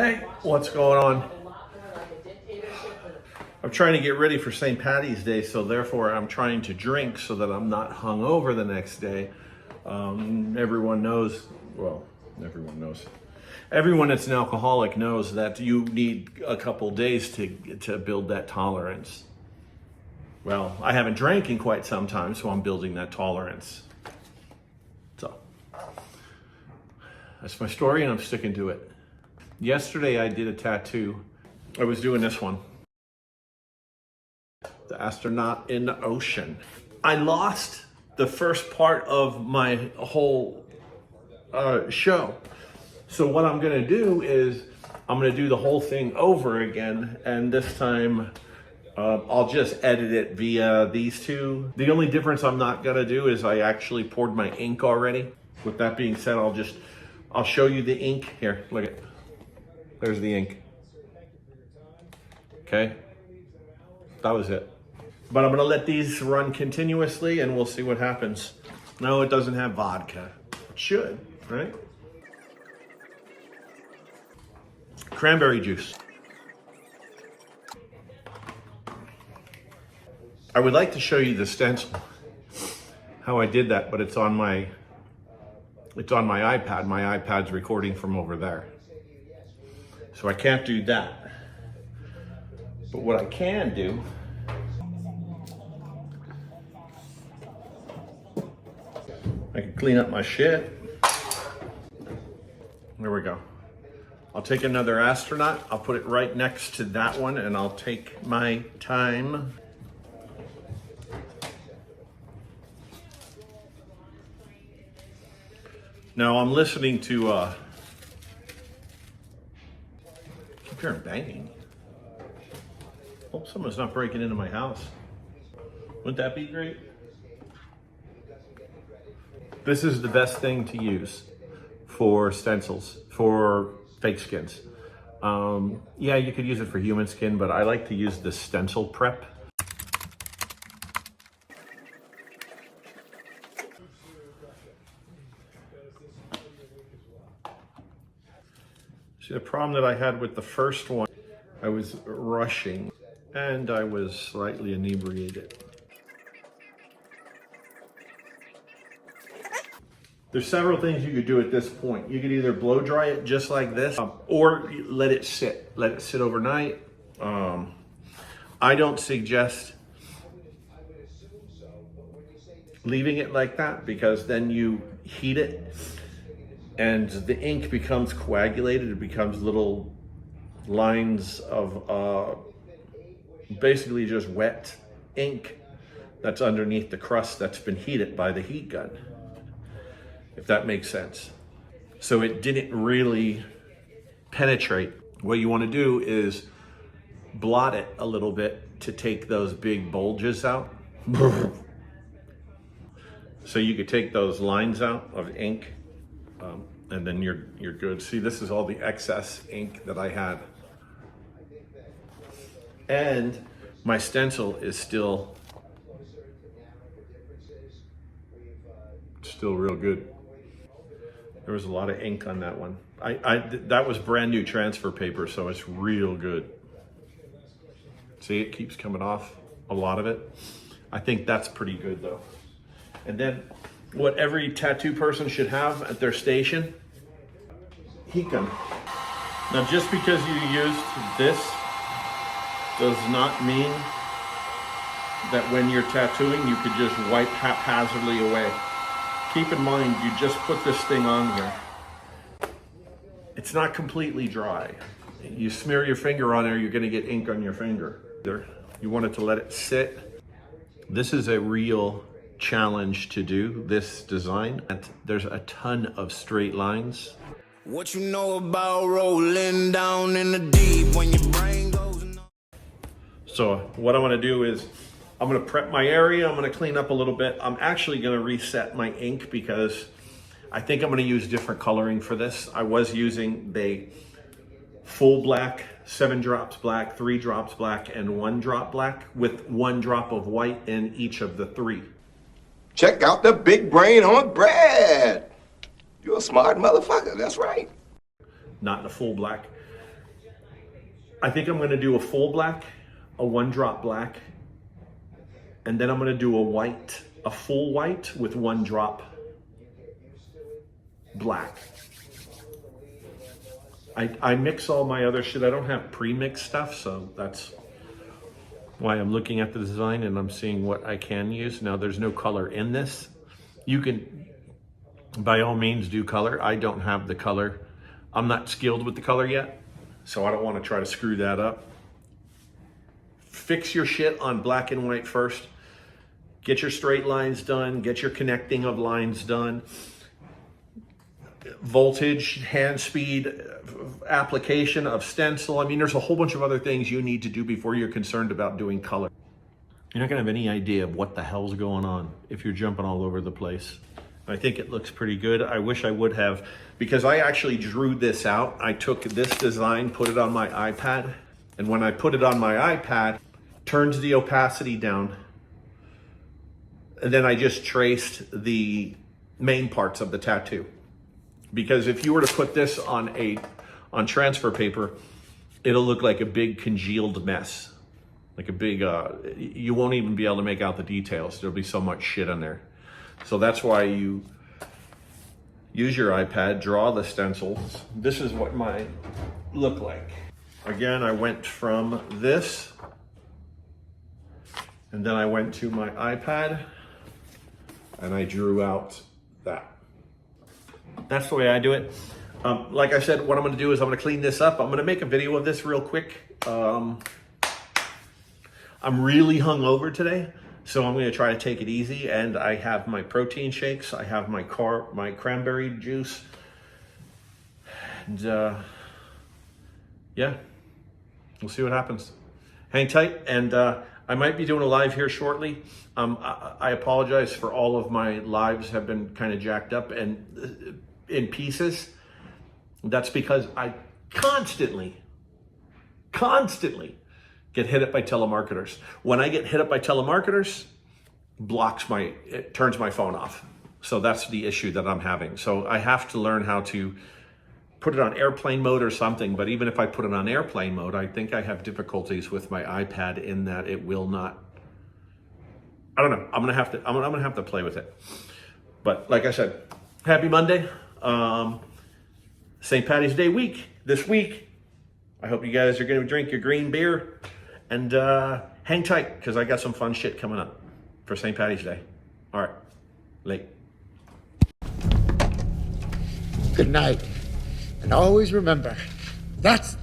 Hey, what's going on? I'm trying to get ready for St. Patty's Day, so therefore I'm trying to drink so that I'm not hungover the next day. Everyone knows, well, everyone knows. Everyone that's an alcoholic knows that you need a couple days to build that tolerance. Well, I haven't drank in quite some time, so I'm building that tolerance. So, that's my story and I'm sticking to it. Yesterday I did a tattoo. I was doing this one. The astronaut in the ocean. I lost the first part of my whole show. So what I'm gonna do is I'm gonna do the whole thing over again, and this time I'll just edit it via these two. The only difference I'm not gonna do is I actually poured my ink already. With that being said, I'll show you the ink. Here, look at, there's the ink. Okay, that was it. But I'm gonna let these run continuously and we'll see what happens. No, it doesn't have vodka. It should, right? Cranberry juice. I would like to show you the stencil, how I did that, but it's on my iPad. My iPad's recording from over there. So I can't do that. But what I can do, I can clean up my shit. There we go. I'll take another astronaut. I'll put it right next to that one and I'll take my time. Now I'm listening to, I keep hearing banging. Hope someone's not breaking into my house. Wouldn't that be great? This is the best thing to use for stencils, for fake skins. Yeah, you could use it for human skin, but I like to use the stencil prep. See, the problem that I had with the first one, I was rushing and I was slightly inebriated. There's several things you could do at this point. You could either blow dry it just like this, or let it sit overnight. I don't suggest leaving it like that because then you heat it and the ink becomes coagulated. It becomes little lines of basically just wet ink that's underneath the crust that's been heated by the heat gun, if that makes sense. So it didn't really penetrate. What you want to do is blot it a little bit to take those big bulges out. So you could take those lines out of ink and then you're good. See, this is all the excess ink that I had. And my stencil is still real good. There was a lot of ink on that one. That was brand new transfer paper, so it's real good. See, it keeps coming off, a lot of it. I think that's pretty good though. And then what every tattoo person should have at their station, heat gun. Now just because you used this does not mean that when you're tattooing, you could just wipe haphazardly away. Keep in mind, you just put this thing on here. It's not completely dry. You smear your finger on there, you're gonna get ink on your finger. You want it to let it sit. This is a real challenge to do, this design. There's a ton of straight lines. What you know about rolling down in the deep when your brain goes... So what I'm gonna do is, I'm gonna prep my area, I'm gonna clean up a little bit. I'm actually gonna reset my ink because I think I'm gonna use different coloring for this. I was using the full black, 7 drops black, 3 drops black, and 1 drop black with 1 drop of white in each of the 3. Check out the big brain on Brad. You're a smart motherfucker, that's right. Not the full black. I think I'm gonna do a full black, a 1-drop black, and then I'm gonna do a full white with 1-drop black. I mix all my other shit. I don't have pre-mixed stuff, so that's why I'm looking at the design and I'm seeing what I can use. Now there's no color in this. You can, by all means, do color. I don't have the color. I'm not skilled with the color yet, so I don't want to try to screw that up. Fix your shit on black and white first. Get your straight lines done. Get your connecting of lines done. Voltage, hand speed, application of stencil. I mean, there's a whole bunch of other things you need to do before you're concerned about doing color. You're not gonna have any idea of what the hell's going on if you're jumping all over the place. I think it looks pretty good. I wish I would have, because I actually drew this out. I took this design, put it on my iPad, and when I put it on my iPad, turns the opacity down, and then I just traced the main parts of the tattoo. Because if you were to put this on transfer paper, it'll look like a big congealed mess. Like a big, you won't even be able to make out the details. There'll be so much shit on there. So that's why you use your iPad, draw the stencils. This is what mine look like. Again, I went from this, and then I went to my iPad, and I drew out that. That's the way I do it. Like I said, what I'm gonna do is I'm gonna clean this up. I'm gonna make a video of this real quick. I'm really hungover today, so I'm gonna try to take it easy. And I have my protein shakes. I have my cranberry juice. And yeah, we'll see what happens. Hang tight, and I might be doing a live here shortly. I apologize for all of my lives have been kind of jacked up and in pieces. That's because I constantly get hit up by telemarketers. When I get hit up by telemarketers, it turns my phone off. So that's the issue that I'm having. So I have to learn how to put it on airplane mode or something. But even if I put it on airplane mode, I think I have difficulties with my iPad in that it will not. I don't know. I'm gonna have to play with it. But like I said, happy Monday. St. Patty's Day week this week. I hope you guys are gonna drink your green beer and hang tight, because I got some fun shit coming up for St. Patty's Day. All right, late. Good night. And always remember, that's